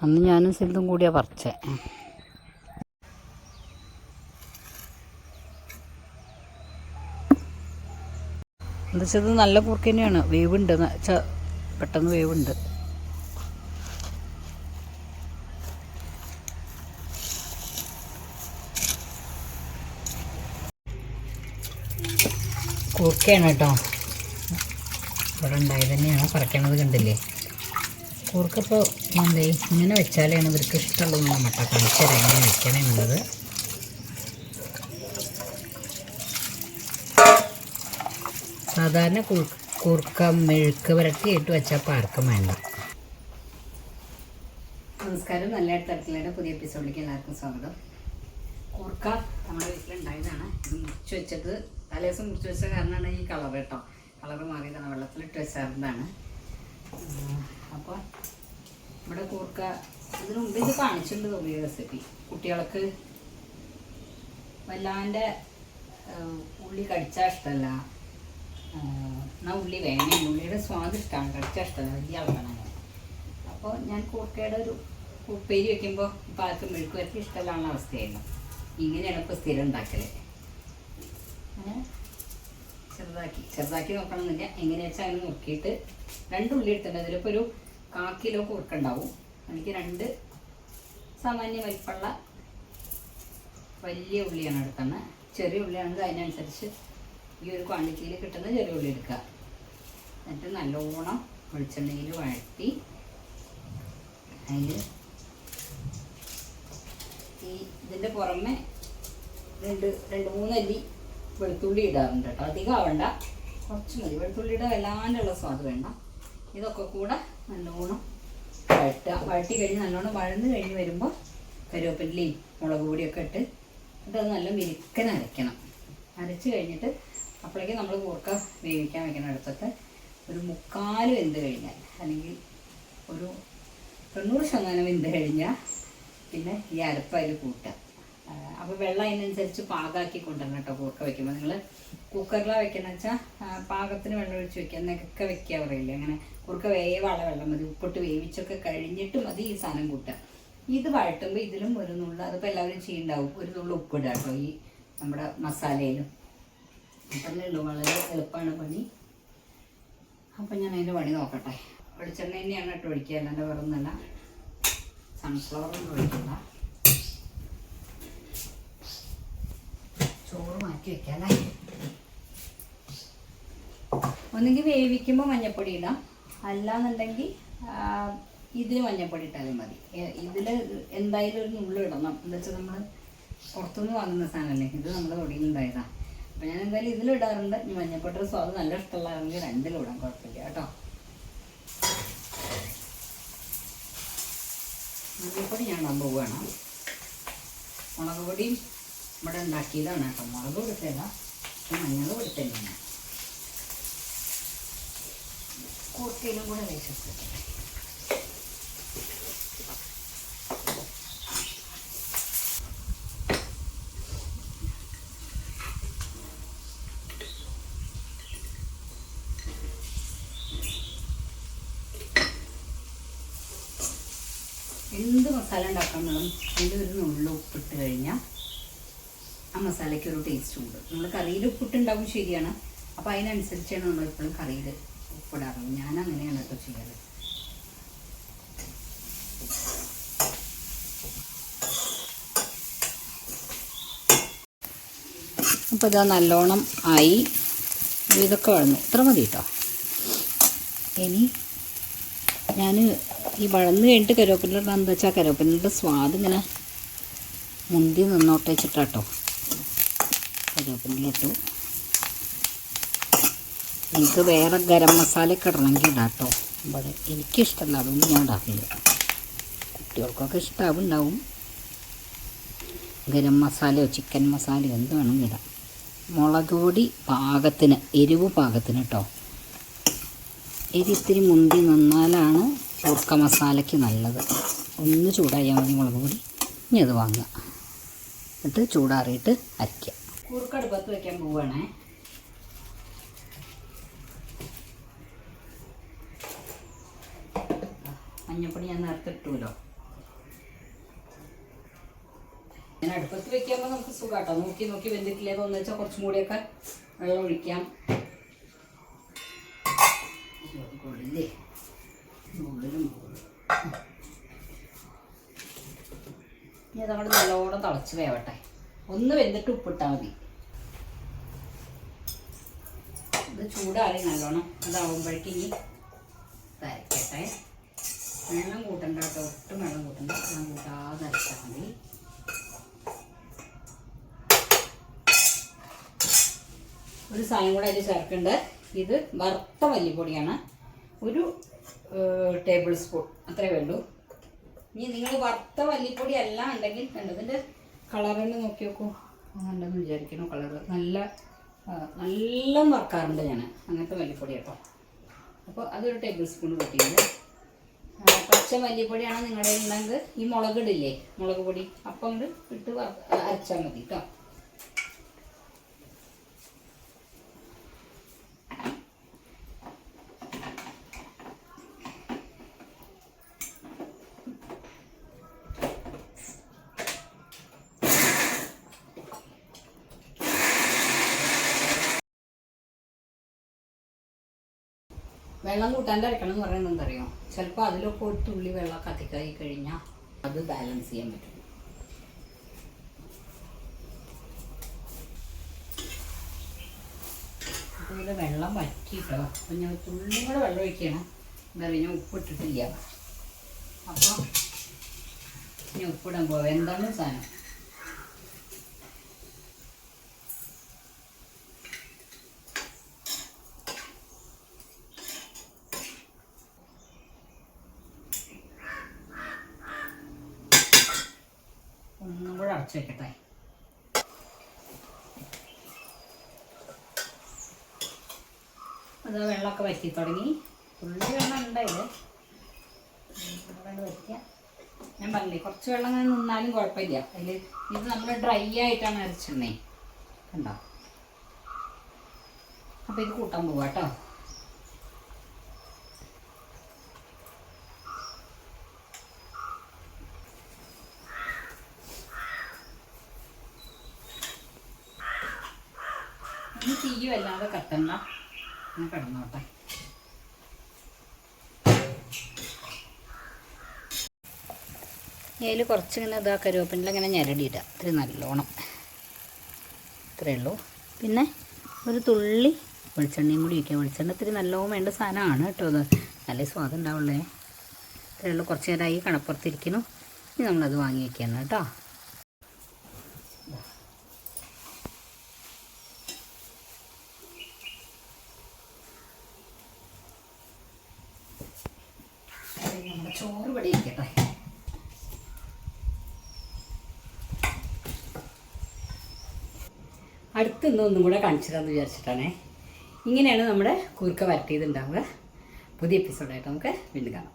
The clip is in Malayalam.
അന്ന് ഞാനും സിന്ധും കൂടിയാ പറിച്ചേ. എന്താ വെച്ചത് നല്ല കൂർക്ക തന്നെയാണ്. വേവുണ്ട്, പെട്ടെന്ന് വേവുണ്ട്. കൂർക്കയാണ് കേട്ടോ, ഇവിടെ ഉണ്ടായത് തന്നെയാണ്. പറിക്കണത് കണ്ടില്ലേ? കൂർക്കപ്പോൾ എന്തേ ഇങ്ങനെ വെച്ചാലാണ് ഇവർക്ക് ഇഷ്ടമുള്ളതെന്നുള്ള മട്ട കാണിച്ചു തരാം എങ്ങനെ വെക്കണേ എന്നുള്ളത്. സാധാരണ കൂർക്ക മെഴുക്ക് പുരട്ടിയിട്ട് വെച്ചാൽ പാർക്കും വേണ്ട. നമസ്കാരം, നല്ല അടുത്തടുക്കളയുടെ പുതിയ എപ്പിസോഡിലേക്ക് എല്ലാവർക്കും സ്വാഗതം. കൂർക്ക നമ്മുടെ വീട്ടിലുണ്ടായതാണ്. ഇത് മുറിച്ച് വെച്ചത് തലേദിവസം മുറിച്ച് വെച്ച കാരണമാണ് ഈ കളർ കേട്ടോ. കളറ് മാറിയതാണ്, വെള്ളത്തിലിട്ട് വെച്ചാറുന്നതാണ്. അപ്പോൾ നമ്മുടെ കൂർക്ക ഇതിനു മുമ്പ് ഇത് കാണിച്ചിട്ടുണ്ട് തോന്നിയ റെസിപ്പി. കുട്ടികൾക്ക് വല്ലാണ്ട് ഉള്ളി കടിച്ചാൽ ഇഷ്ടമല്ല, എന്നാൽ ഉള്ളി വേണേ, ഉള്ളിയുടെ സ്വാദ് ഇഷ്ടമാണ്, കടിച്ചാൽ ഇഷ്ടമല്ല, വലിയ ആളാണ്. അപ്പോൾ ഞാൻ കൂർക്കയുടെ ഒരു ഉപ്പേരി വയ്ക്കുമ്പോൾ ഇപ്പോൾ ആർക്കും മെഴുക്ക് വരട്ടി ഇഷ്ടമുള്ള അവസ്ഥയായിരുന്നു. ഇങ്ങനെയാണ് ഇപ്പോൾ സ്ഥിരം ഉണ്ടാക്കൽ. അങ്ങനെ ചെറുതാക്കി നോക്കണമെന്നില്ല. എങ്ങനെ വെച്ചാൽ അങ്ങനെ മുറുക്കിയിട്ട് 2 ഉള്ളി എടുത്തിട്ടുണ്ട്. അതിലിപ്പോൾ ഒരു 1/4 കിലോ കൂർക്ക ഉണ്ടാവും. എനിക്ക് 2 സാമാന്യ വലിപ്പമുള്ള വലിയ ഉള്ളിയാണ് എടുക്കുന്നത്. ചെറിയ ഉള്ളിയാണെങ്കിൽ അതിനനുസരിച്ച് ഈ ഒരു ക്വാണ്ടിറ്റിയിൽ കിട്ടുന്ന ചെറിയ ഉള്ളി എടുക്കുക. എന്നിട്ട് നല്ലോണം വെളിച്ചെണ്ണയിൽ വഴറ്റി അതിൽ ഇതിൻ്റെ പുറമെ 2-3 അല്ലി വെളുത്തുള്ളി ഇടാറുണ്ട് കേട്ടോ. അധികം ആവണ്ട, കുറച്ച് മതി. വെളുത്തുള്ളിയുടെ വല്ലാണ്ടുള്ള സ്വാദ് വേണ്ട. ഇതൊക്കെ കൂടെ നല്ലോണം വഴറ്റി കഴിഞ്ഞ് നല്ലോണം വഴന്ന് കഴിഞ്ഞ് വരുമ്പോൾ കറിവേപ്പിലയും മുളക് പൊടിയൊക്കെ ഇട്ട് അത് നല്ല മിരുക്കൻ അരയ്ക്കണം. അരച്ച് കഴിഞ്ഞിട്ട് അപ്പോഴേക്ക് നമ്മൾ കൂർക്ക വേവിക്കാൻ വെക്കണം. അടുപ്പത്ത് ഒരു 3/4 വെന്ത് കഴിഞ്ഞാൽ, അല്ലെങ്കിൽ ഒരു 90% വെന്ത് കഴിഞ്ഞാൽ പിന്നെ ഈ അരപ്പ് അതിൽ കൂട്ടുക. അപ്പോൾ വെള്ളം അതിനനുസരിച്ച് പാകമാക്കി കൊണ്ടുവരണം കേട്ടോ. കൂർക്ക വയ്ക്കുമ്പോൾ നിങ്ങൾ കുക്കറിലാണ് വെക്കുന്നത് വെച്ചാൽ പാകത്തിന് വെള്ളം ഒഴിച്ച് വെക്കുക. എന്നൊക്കെ വെക്കുക പറയില്ലേ, അങ്ങനെ കൂർക്ക വേവാള വെള്ളം മതി. ഉപ്പിട്ട് വേവിച്ചൊക്കെ കഴിഞ്ഞിട്ട് മതി ഈ സാധനം കൂട്ടുക. ഇത് വഴട്ടുമ്പോൾ ഇതിലും ഒരു നുള്ള, അതിപ്പോൾ എല്ലാവരും ചെയ്യുന്നുണ്ടാവും, ഒരു നുള്ള ഉപ്പിടുക കേട്ടോ ഈ നമ്മുടെ മസാലയിലും. അത്രയേ ഉള്ളൂ, വളരെ എളുപ്പമാണ് പണി. അപ്പം ഞാൻ അതിൻ്റെ പണി നോക്കട്ടെ. വെളിച്ചെണ്ണ തന്നെയാണ് ഇട്ട് ഒഴിക്കുക, അല്ലാണ്ട് വേറെ ഒന്നല്ല. സൺഫ്ലവറൊന്നും ഒഴിക്കണ്ട. ചോറ് മാറ്റി വെക്കാം അല്ലേ. ഒന്നെങ്കിൽ വേവിക്കുമ്പോൾ മഞ്ഞൾപ്പൊടി ഇടാം, അല്ലാന്നുണ്ടെങ്കിൽ ഇതിൽ മഞ്ഞൾപ്പൊടി ഇട്ടാലും മതി. ഇതിൽ എന്തായാലും ഒരു നുള്ളു ഇടണം. എന്താ വെച്ചാൽ നമ്മൾ പുറത്തുനിന്ന് വാങ്ങുന്ന സാധനമല്ലേ, ഇത് നമ്മുടെ തൊടിയിലുണ്ടായതാണ്. അപ്പം ഞാൻ എന്തായാലും ഇതിലിടാറുണ്ട്. ഇനി മഞ്ഞൾപ്പൊടിയുടെ സ്വാദ് നല്ല ഇഷ്ടമുള്ളതാണെങ്കിൽ 2 ഇടാം, കുഴപ്പമില്ല കേട്ടോ. മഞ്ഞൾപ്പൊടി ഞാൻ ഇടാൻ പോവുകയാണ്. മുളക് പൊടിയും ഇവിടെ ഉണ്ടാക്കിയതാണ് കേട്ടോ. മുളക് കൊടുത്തല്ല, മഞ്ഞൾ കൊടുത്തന്നെയാണ്. കൂർക്കയിലും കൂടെ വേവിച്ചിട്ട് എന്ത് മസാല ഉണ്ടാക്കുമ്പോഴും അതിൻ്റെ ഒരു നുള്ളു ഉപ്പിട്ട് കഴിഞ്ഞാൽ ആ മസാലയ്ക്ക് ഒരു ടേസ്റ്റും ഉണ്ട്. നമ്മൾ കറിയിൽ ഉപ്പിട്ടുണ്ടാവും, ശരിയാണ്. അപ്പോൾ അതിനനുസരിച്ചാണ് നമ്മളിപ്പോഴും കറിയിൽ ഉപ്പിടാറുള്ളത്. ഞാൻ അങ്ങനെയാണ് കേട്ടോ ചെയ്യാറ്. അപ്പോൾ ഇതാ നല്ലോണം ആയി. ഇതൊക്കെ വഴന്നു, ഇത്ര മതി കേട്ടോ. ഇനി ഞാൻ ഈ വഴന്ന് കഴിഞ്ഞിട്ട് കറിവേപ്പില ഇടാൻ എന്താ വെച്ചാൽ കറിവേപ്പിലയുടെ സ്വാദ് ഇങ്ങനെ മുന്തി നിന്നോട്ട് വെച്ചിട്ടാട്ടോ കറിവേപ്പിലിട്ടു. എനിക്ക് വേറെ ഗരം മസാലയൊക്കെ ഇടണമെങ്കിൽ ഇടാം കേട്ടോ. ഇവിടെ എനിക്കിഷ്ടമല്ല, അതുകൊണ്ട് ഞാൻ ഇടാറില്ല. കുട്ടികൾക്കൊക്കെ ഇഷ്ടമാവുണ്ടാവും. ഗരം മസാലയോ ചിക്കൻ മസാലയോ എന്ത് വേണമെങ്കിൽ ഇടാം. മുളക് പൊടി പാകത്തിന്, എരിവ് പാകത്തിന് കേട്ടോ. ഇത്തിരി മുന്തി നിന്നാലാണ് കൂർക്ക മസാലയ്ക്ക് നല്ലത്. ഒന്ന് ചൂടായാൽ മതി മുളക് പൊടി. ഇനി അത് വാങ്ങുക, എന്നിട്ട് ചൂടാറിയിട്ട് അരയ്ക്കുക. കൂർക്ക അടുപ്പത്ത് വയ്ക്കാൻ പോവുകയാണേ. മഞ്ഞപ്പൊടി ഞാൻ നേരത്തെ ഇട്ടുമല്ലോ. ഞാൻ അടുപ്പത്ത് വെക്കുമ്പോൾ നമുക്ക് സുഖാട്ടോ. നോക്കി നോക്കി വെന്തിട്ടില്ലേ തോന്നുന്നു വെച്ചാൽ കുറച്ചും കൂടിയൊക്കെ വെള്ളം ഒഴിക്കാം. കൊള്ളില്ലേ ഇനി അതങ്ങോട്ട് നല്ലോണം തിളച്ച് വേവട്ടെ. ഒന്ന് വെന്തിട്ട് ഉപ്പിട്ടാൽ മതി. ഇത് ചൂടാറി നല്ലോണം. അതാവുമ്പോഴേക്ക് ഇനി തരയ്ക്കട്ടെ. വെള്ളം കൂട്ടണ്ട കേട്ടോ, ഒട്ടും വെള്ളം കൂട്ടണ്ട. വെള്ളം കൂട്ടാതെ അരച്ചാൽ മതി. ഒരു സാധനം കൂടെ അതിൽ ചേർക്കുന്നുണ്ട്. ഇത് വറുത്ത മല്ലിപ്പൊടിയാണ്, 1 ടേബിൾ സ്പൂൺ അത്രേ വേണ്ടൂ. ഇനി നിങ്ങൾ വറുത്ത മല്ലിപ്പൊടി അല്ല ഉണ്ടെങ്കിൽ വേണ്ടതിൻ്റെ കളറിന് നോക്കി നോക്കൂ. നല്ലതെന്ന് വിചാരിക്കണോ കളറ്? നല്ല വറുക്കാറുണ്ട് ഞാൻ അങ്ങനത്തെ മല്ലിപ്പൊടി കേട്ടോ. അപ്പോൾ അതൊരു ടേബിൾ സ്പൂൺ കൂട്ടിയത്. പച്ച മല്ലിപ്പൊടിയാണ് നിങ്ങളുടെ ഉണ്ടെങ്കിൽ ഈ മുളകിടില്ലേ, മുളക് പൊടി, അപ്പം അങ്ങോട്ട് ഇട്ട് അരച്ചാൽ മതി കേട്ടോ. വെള്ളം കൂട്ടാണ്ട് അരക്കണം എന്ന് പറയുന്നത് എന്തറിയോ? ചിലപ്പോൾ അതിലൊക്കെ ഒരു തുള്ളി വെള്ളം കത്തിക്കായി കഴിഞ്ഞാൽ അത് ബാലൻസ് ചെയ്യാൻ പറ്റും. അതുപോലെ വെള്ളം വറ്റിട്ടോ. അപ്പം ഞാൻ തുള്ളി കൂടെ വെള്ളം ഒഴിക്കണം. എന്താ പറയുക, ഞാൻ ഉപ്പിട്ടിട്ടില്ല. അപ്പോൾ ഞാൻ ഉപ്പിടാൻ പോവാം. എന്താണ് സാധനം? ഒന്നും കൂടെ അടച്ചു വെക്കട്ടെ. അത് വെള്ളമൊക്കെ വറ്റി തുടങ്ങി. തുള്ളി വെള്ളം ഉണ്ടായില്ലേ, വറ്റിയ ഞാൻ പറഞ്ഞില്ലേ കുറച്ച് വെള്ളം അങ്ങനെ നിന്നാലും കുഴപ്പമില്ല. അതിൽ ഇത് നമ്മൾ ഡ്രൈ ആയിട്ടാണ് അരച്ചിരുന്നേ, കണ്ടോ? അപ്പോൾ ഇത് കൂട്ടാൻ പോവാ കേട്ടോ. ഇനി തീയും അല്ലാതെ കത്തണ്ട, ഞാൻ കിടന്നോട്ടെ. അതിൽ കുറച്ചിങ്ങനെ ഇതാ കരുവേപ്പില ഇങ്ങനെ ഞെരടിയിടുക. ഇത്തിരി നല്ലോണം, ഇത്രയേ ഉള്ളൂ. പിന്നെ ഒരു തുള്ളി വെളിച്ചെണ്ണയും കൂടി വയ്ക്കുക. വെളിച്ചെണ്ണ ഇത്തിരി നല്ലോണം വേണ്ട സാധനമാണ് കേട്ടോ. അത് നല്ല സ്വാദം ഉണ്ടാവുള്ളേ. ഇത്രയേ ഉള്ളൂ. കുറച്ച് നേരമായി കണപ്പുറത്തിരിക്കുന്നു. ഇനി നമ്മളത് വാങ്ങി വയ്ക്കണം കേട്ടോ. നമ്മുടെ ചോറ് ഇവിടെ ഇരിക്കട്ടെ. അടുത്തുനിന്ന് ഒന്നും കൂടെ കാണിച്ചു തരാമെന്ന് വിചാരിച്ചിട്ടാണേ. ഇങ്ങനെയാണ് നമ്മുടെ കൂർക്ക വരട്ടിയത് ഉണ്ടാവുക. പുതിയ എപ്പിസോഡായിട്ട് നമുക്ക് വീണ്ടും കാണാം.